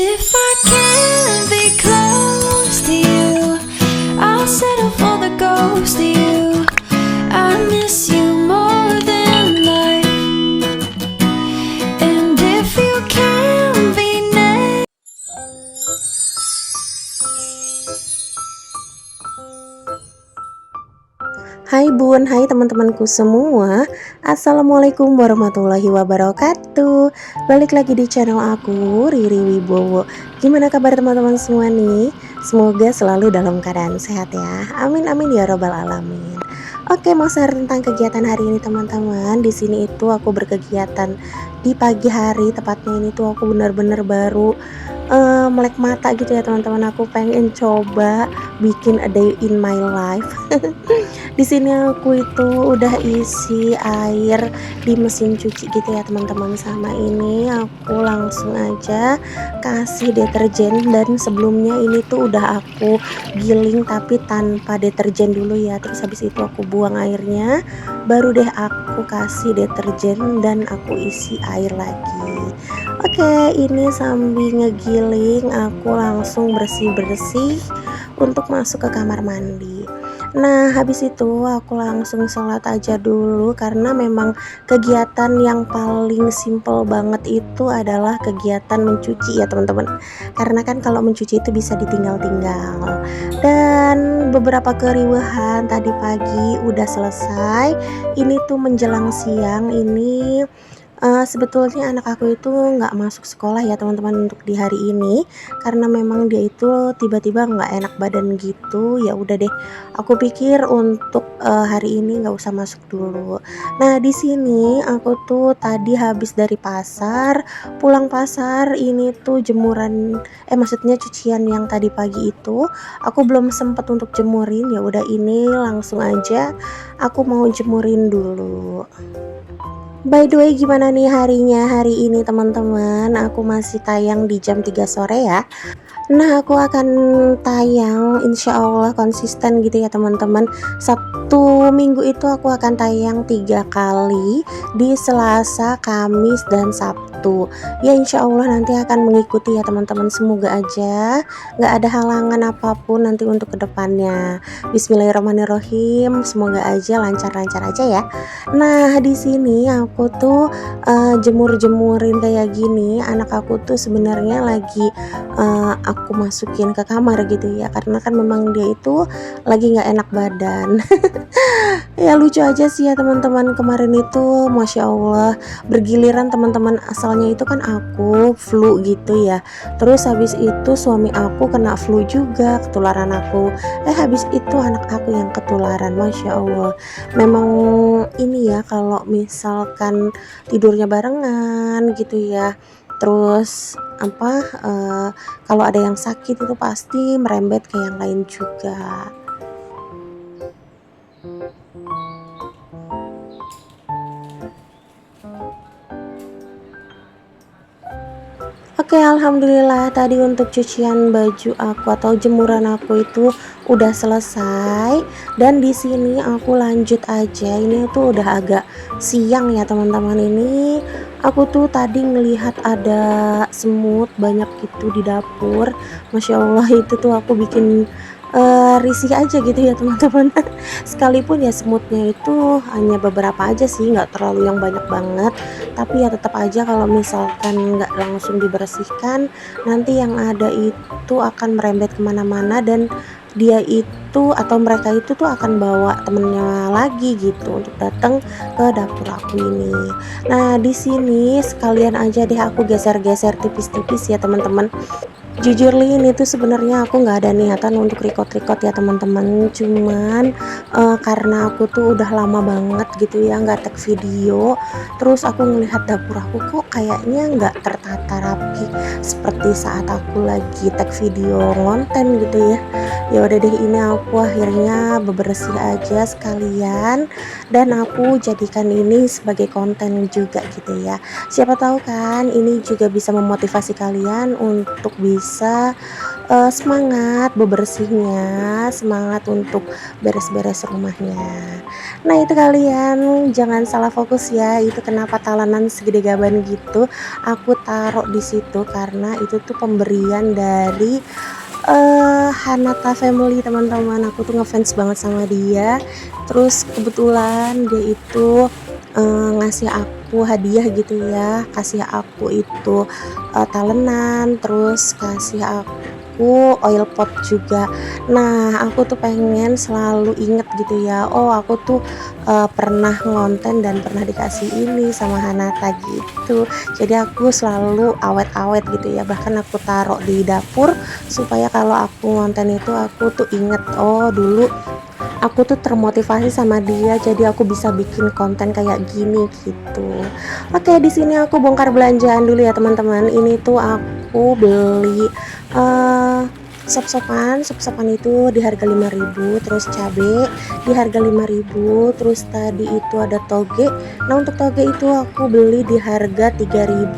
if I can't be close to you, I'll settle for the ghost of you. I miss you more than life. And if you can't be next. Hai bun, hai teman-temanku semua. Assalamualaikum warahmatullahi wabarakatuh. Balik lagi di channel aku, Riri Wibowo. Gimana kabar teman-teman semua nih? Semoga selalu dalam keadaan sehat ya. Amin amin ya robbal alamin. Oke, mau share tentang kegiatan hari ini teman-teman. Di sini itu aku berkegiatan di pagi hari, tepatnya ini tuh aku benar-benar baru melek mata gitu ya teman-teman. Aku pengen coba bikin a day in my life. Di sini aku itu udah isi air di mesin cuci gitu ya teman-teman. Sama ini aku langsung aja kasih deterjen, dan sebelumnya ini tuh udah aku giling tapi tanpa deterjen dulu ya. Terus habis itu aku buang airnya, baru deh aku kasih deterjen dan aku isi air lagi. Oke, ini sambil ngegiling aku langsung bersih-bersih untuk masuk ke kamar mandi. Nah, habis itu aku langsung sholat aja dulu, karena memang kegiatan yang paling simple banget itu adalah kegiatan mencuci ya teman-teman. Karena kan kalau mencuci itu bisa ditinggal-tinggal. Dan beberapa keriuhan tadi pagi udah selesai. Ini tuh menjelang siang ini. Sebetulnya anak aku itu nggak masuk sekolah ya teman-teman untuk di hari ini, karena memang dia itu tiba-tiba nggak enak badan gitu. Ya udah deh, aku pikir untuk hari ini nggak usah masuk dulu. Nah, di sini aku tuh tadi habis dari pasar, pulang pasar ini tuh jemuran, maksudnya cucian yang tadi pagi itu aku belum sempet untuk jemurin. Ya udah, ini langsung aja aku mau jemurin dulu. By the way, gimana nih harinya hari ini teman-teman? Aku masih tayang di jam 3 sore ya. Nah, aku akan tayang insya Allah konsisten gitu ya teman-teman. Sabtu Minggu itu aku akan tayang 3 kali, di Selasa, Kamis, dan Sabtu. Ya insya Allah nanti akan mengikuti ya teman-teman. Semoga aja nggak ada halangan apapun nanti untuk kedepannya. Bismillahirrahmanirrahim. Semoga aja lancar-lancar aja ya. Nah, di sini aku tuh jemur-jemurin kayak gini. Anak aku tuh sebenarnya lagi aku masukin ke kamar gitu ya, karena kan memang dia itu lagi nggak enak badan. Ya lucu aja sih ya teman-teman, kemarin itu Masya Allah bergiliran teman-teman, asalnya itu kan aku flu gitu ya, terus habis itu suami aku kena flu juga, ketularan aku, habis itu anak aku yang ketularan. Masya Allah, memang ini ya kalau misalkan tidurnya barengan gitu ya, terus kalau ada yang sakit itu pasti merembet ke yang lain juga. Oke, alhamdulillah tadi untuk cucian baju aku atau jemuran aku itu udah selesai, dan di sini aku lanjut aja. Ini tuh udah agak siang ya teman-teman. Ini aku tuh tadi ngelihat ada semut banyak gitu di dapur. Masya Allah, itu tuh aku bikin risih aja gitu ya teman-teman. Sekalipun ya semutnya itu hanya beberapa aja sih, nggak terlalu yang banyak banget, tapi ya tetap aja kalau misalkan nggak langsung dibersihkan, nanti yang ada itu akan merembet kemana-mana, dan dia itu atau mereka itu tuh akan bawa temennya lagi gitu untuk datang ke dapur aku ini. Nah, di sini sekalian aja deh aku geser-geser tipis-tipis ya teman-teman. Jujur Li, ini tuh sebenarnya aku nggak ada niatan untuk record ya teman-teman, cuman karena aku tuh udah lama banget gitu ya nggak tag video, terus aku ngelihat dapur aku kok kayaknya nggak tertata rapi seperti saat aku lagi tag video konten gitu ya. Ya udah deh, ini aku akhirnya bebersih aja sekalian, dan aku jadikan ini sebagai konten juga gitu ya. Siapa tahu kan ini juga bisa memotivasi kalian untuk bisa semangat bebersihnya, semangat untuk beres-beres rumahnya. Nah itu kalian jangan salah fokus ya, itu kenapa talenan segede gaban gitu, aku taruh di situ karena itu tuh pemberian dari Hanata Family teman-teman. Aku tuh ngefans banget sama dia, terus kebetulan dia itu ngasih aku hadiah gitu ya, kasih aku itu talenan, terus kasih aku oil pot juga. Nah aku tuh pengen selalu inget gitu ya, oh aku tuh pernah ngonten dan pernah dikasih ini sama Hanata gitu. Jadi aku selalu awet-awet gitu ya, bahkan aku taruh di dapur supaya kalau aku ngonten itu aku tuh inget, oh dulu aku tuh termotivasi sama dia jadi aku bisa bikin konten kayak gini gitu. Oke, di sini aku bongkar belanjaan dulu ya teman-teman. Ini tuh aku beli eh sop-sopan itu di harga 5.000, terus cabe di harga 5.000, terus tadi itu ada toge. Nah untuk toge itu aku beli di harga 3.000,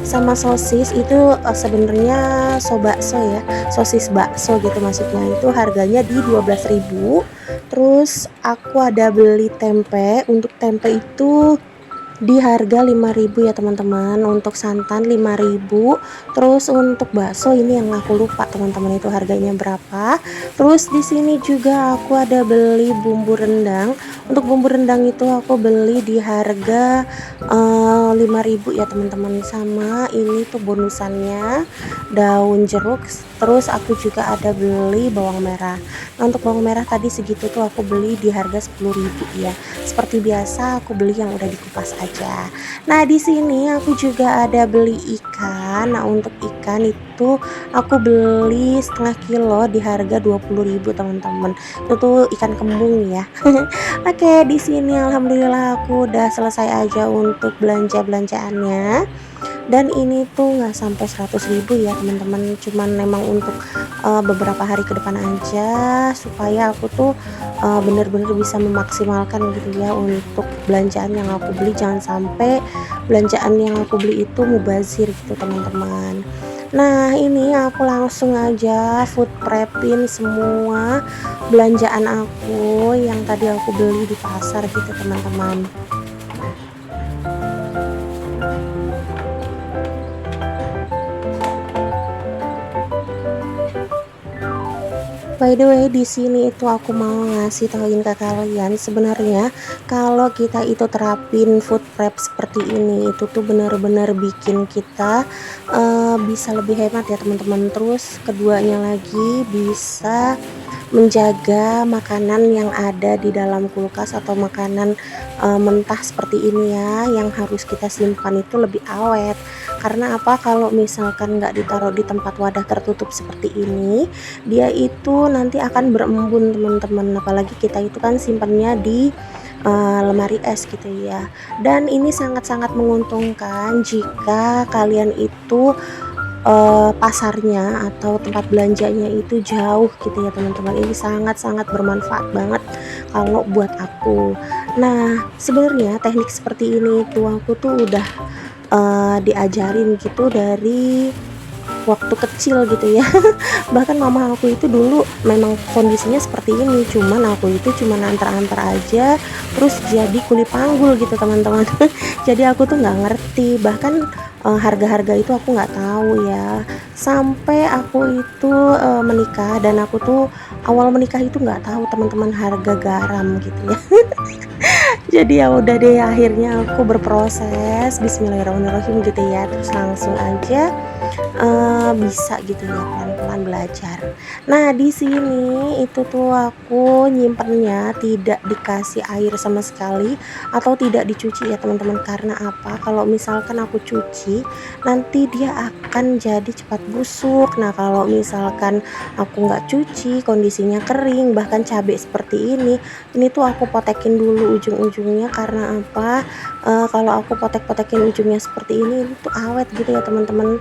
sama sosis itu sebenarnya bakso ya, sosis bakso gitu maksudnya, itu harganya di 12.000. Terus aku ada beli tempe, untuk tempe itu di harga 5.000 ya teman-teman, untuk santan 5.000. Terus untuk bakso ini yang aku lupa teman-teman itu harganya berapa. Terus di sini juga aku ada beli bumbu rendang. Untuk bumbu rendang itu aku beli di harga 5.000 ya teman-teman. Sama ini tuh bonusannya daun jeruk. Terus aku juga ada beli bawang merah. Nah untuk bawang merah tadi segitu tuh aku beli di harga 10.000 ya. Seperti biasa aku beli yang udah dikupas aja. Nah di sini aku juga ada beli ikan. Nah untuk ikan itu aku beli setengah kilo di harga 20.000 teman-teman. Itu tuh ikan kembung ya. Oke, di sini alhamdulillah aku udah selesai aja untuk belanja-belanjaannya. Dan ini tuh nggak sampai 100.000 ya teman-teman, cuman memang untuk beberapa hari ke depan aja supaya aku tuh bener-bener bisa memaksimalkan gitu ya untuk belanjaan yang aku beli. Jangan sampai belanjaan yang aku beli itu mubazir gitu teman-teman. Nah ini aku langsung aja food prepin semua belanjaan aku yang tadi aku beli di pasar gitu teman-teman. By the way, di sini itu aku mau ngasih tauin ke kalian, sebenarnya kalau kita itu terapin food prep seperti ini itu tuh benar-benar bikin kita bisa lebih hemat ya teman-teman. Terus keduanya lagi bisa menjaga makanan yang ada di dalam kulkas atau makanan mentah seperti ini ya, yang harus kita simpan itu lebih awet. Karena apa, kalau misalkan nggak ditaruh di tempat wadah tertutup seperti ini, dia itu nanti akan berembun teman-teman, apalagi kita itu kan simpannya di lemari es gitu ya. Dan ini sangat-sangat menguntungkan jika kalian itu pasarnya atau tempat belanjanya itu jauh gitu ya teman-teman. Ini sangat-sangat bermanfaat banget kalau buat aku. Nah sebenarnya teknik seperti ini tuh aku tuh udah diajarin gitu dari waktu kecil gitu ya. Bahkan mama aku itu dulu memang kondisinya seperti ini, cuman aku itu cuman antar-antar aja terus jadi kuli panggul gitu teman-teman. Jadi aku tuh nggak ngerti, bahkan harga-harga itu aku nggak tahu ya, sampai aku itu menikah. Dan aku tuh awal menikah itu nggak tahu teman-teman harga garam gitu ya. Jadi ya udah deh, akhirnya aku berproses bismillahirrahmanirrahim gitu ya, terus langsung aja bisa gitu ya pelan-pelan belajar. Nah di sini itu tuh aku nyimpennya tidak dikasih air sama sekali atau tidak dicuci ya teman-teman. Karena apa, kalau misalkan aku cuci nanti dia akan jadi cepat busuk. Nah kalau misalkan aku nggak cuci kondisinya kering, bahkan cabai seperti ini tuh aku potekin dulu ujung-ujungnya. Karena apa, kalau aku potek-potekin ujungnya seperti ini itu awet gitu ya teman-teman.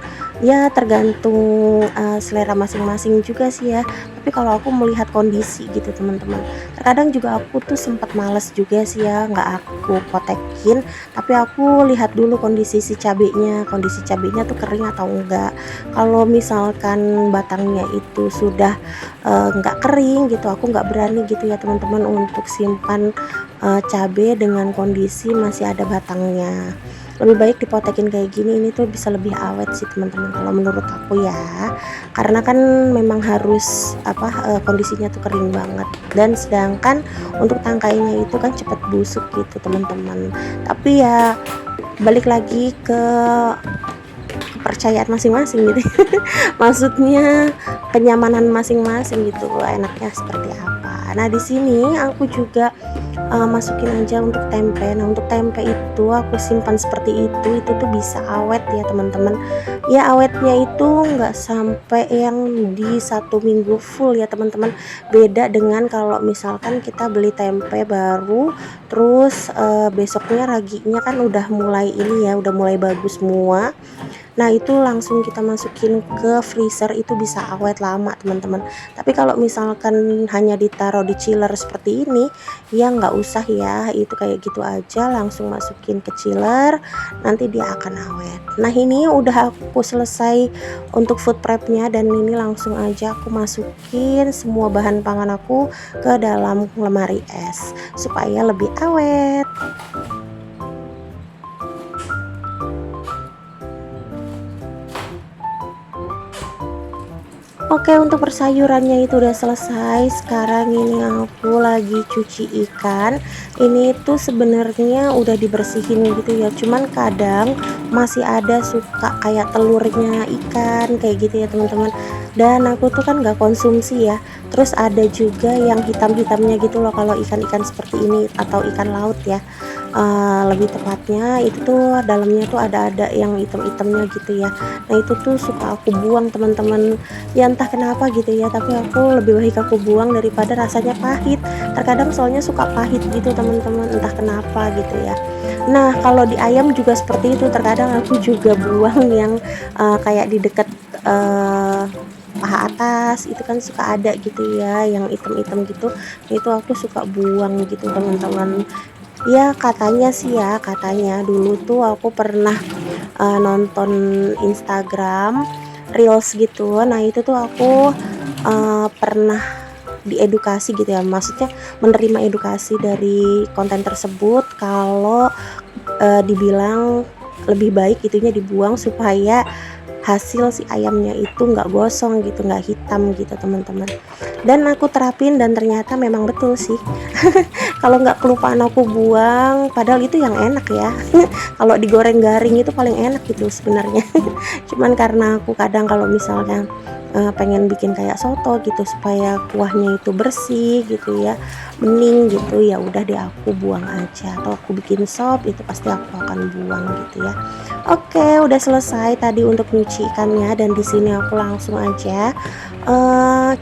Ya tergantung, selera masing-masing juga sih ya, tapi kalau aku melihat kondisi gitu teman-teman. Terkadang juga aku tuh sempat males juga sih ya, nggak aku kotekin, tapi aku lihat dulu kondisi cabenya tuh kering atau enggak. Kalau misalkan batangnya itu sudah, nggak kering gitu, aku nggak berani gitu ya teman-teman untuk simpan, cabe dengan kondisi masih ada batangnya. Lebih baik dipotekin kayak gini, ini tuh bisa lebih awet sih teman-teman kalau menurut aku ya. Karena kan memang harus apa, kondisinya tuh kering banget, dan sedangkan untuk tangkainya itu kan cepat busuk gitu teman-teman. Tapi ya balik lagi ke kepercayaan masing-masing gitu. Maksudnya kenyamanan masing-masing gitu, enaknya seperti apa. Nah, di sini aku juga masukin aja untuk tempe. Nah, untuk tempe itu aku simpan seperti itu tuh bisa awet ya teman-teman. Ya awetnya itu nggak sampai yang di 1 minggu full ya teman-teman. Beda dengan kalau misalkan kita beli tempe baru, terus besoknya raginya kan udah mulai ini ya, udah mulai bagus semua. Nah, itu langsung kita masukin ke freezer, itu bisa awet lama teman-teman. Tapi kalau misalkan hanya ditaruh di chiller seperti ini, ya nggak usah ya, itu kayak gitu aja langsung masukin ke chiller, nanti dia akan awet. Nah, ini udah aku selesai untuk food prepnya, dan ini langsung aja aku masukin semua bahan pangan aku ke dalam lemari es supaya lebih awet. Oke, untuk persayurannya itu udah selesai. Sekarang ini aku lagi cuci ikan. Ini tuh sebenarnya udah dibersihin gitu ya. Cuman kadang masih ada suka kayak telurnya ikan kayak gitu ya teman-teman. Dan aku tuh kan nggak konsumsi ya. Terus ada juga yang hitam-hitamnya gitu loh kalau ikan-ikan seperti ini atau ikan laut ya. Lebih tepatnya itu tuh dalamnya tuh ada yang hitam-hitamnya gitu ya. Nah, itu tuh suka aku buang teman-teman. Ya entah kenapa gitu ya, tapi aku lebih baik aku buang daripada rasanya pahit. Terkadang soalnya suka pahit gitu teman-teman, entah kenapa gitu ya. Nah, kalau di ayam juga seperti itu, terkadang aku juga buang yang kayak di dekat paha atas itu kan suka ada gitu ya yang item-item gitu. Itu aku suka buang gitu teman-teman. Ya katanya sih ya, katanya dulu tuh aku pernah nonton Instagram Reels gitu. Nah, itu tuh aku pernah diedukasi gitu ya, maksudnya menerima edukasi dari konten tersebut kalau dibilang lebih baik itunya dibuang supaya hasil si ayamnya itu nggak gosong gitu, nggak hitam gitu teman-teman. Dan aku terapin dan ternyata memang betul sih. Kalau nggak kelupaan aku buang, padahal itu yang enak ya. Kalau digoreng garing itu paling enak gitu sebenarnya. Cuman karena aku kadang kalau misalnya pengen bikin kayak soto gitu supaya kuahnya itu bersih gitu ya, bening gitu, ya udah deh aku buang aja, atau aku bikin sop itu pasti aku akan buang gitu ya. Oke, udah selesai tadi untuk nyuci ikannya, dan di sini aku langsung aja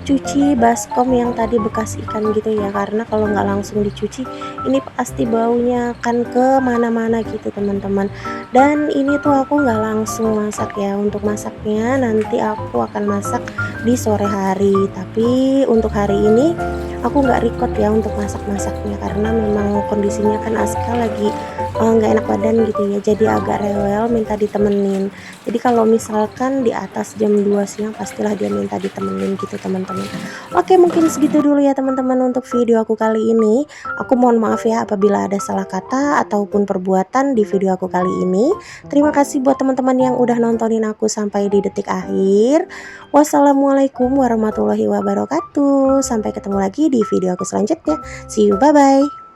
cuci baskom yang tadi bekas ikan gitu ya, karena kalau nggak langsung dicuci ini pasti baunya akan ke mana-mana gitu teman-teman. Dan ini tuh aku nggak langsung masak ya, untuk masaknya nanti aku akan masak di sore hari, tapi untuk hari ini aku nggak record ya untuk masak-masaknya karena memang kondisinya kan Aska lagi nggak enak badan gitu ya, jadi agak rewel minta ditemenin. Jadi kalau misalkan di atas jam 2 siang pastilah dia minta ditemenin gitu teman-teman. Oke, mungkin segitu dulu ya teman-teman untuk video aku kali ini. Aku mohon maaf ya apabila ada salah kata ataupun perbuatan di video aku kali ini. Terima kasih buat teman-teman yang udah nontonin aku sampai di detik akhir. Wassalamualaikum warahmatullahi wabarakatuh. Sampai ketemu lagi di video aku selanjutnya. See you, bye bye.